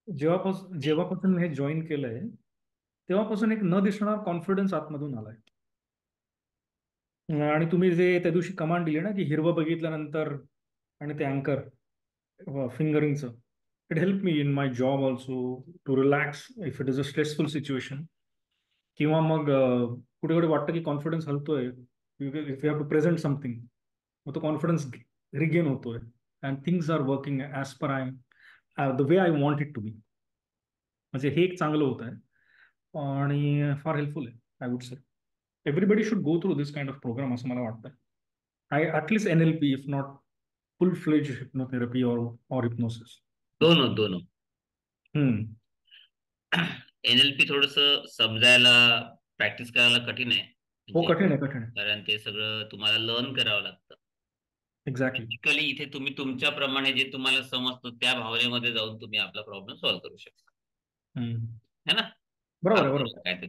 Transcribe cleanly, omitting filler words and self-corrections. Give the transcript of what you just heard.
जेव्हापासून मी हे जॉईन केलंय तेव्हापासून एक न दिसणारा कॉन्फिडन्स आतमधून आलाय. आणि तुम्ही जे त्या दिवशी कमांड दिली ना, की हिरवं बघितल्यानंतर आणि ते अँकर फिंगरिंगचं, it help me in my job also to relax if it is a stressful situation. किंवा मग कुठे कुठे वाटतं की कॉन्फिडन्स हलतोय, if you have to present something, मग तो कॉन्फिडन्स रिगेन होतोय and things are working as per I the way I want it to be. म्हणजे हे एक चांगलं होत आहे आणि फार हेल्पफुल आहे, I would say. Everybody should go through this kind of program असं मला वाटतं. I at least NLP, if not full fledge hypnotherapy और हिप्नोसिस. दोन दोन. हम्म. NLP थोडस समजायला, प्रॅक्टिस करायला कठीण आहे, हो, म्हणजे कठीण आहे, कठीण आहे. कारण ते सगळं तुम्हाला लर्न करावं लागतं. एक्झॅक्टली. प्रॅक्टिकली इथे तुम्ही तुमच्याप्रमाणे जे तुम्हाला समजतं त्या भावनेमध्ये जाऊन तुम्ही आपला प्रॉब्लेम सॉल्व्ह करू शकता. हम्म. है ना? बरोबर आहे, आपण बरोबर. काय ते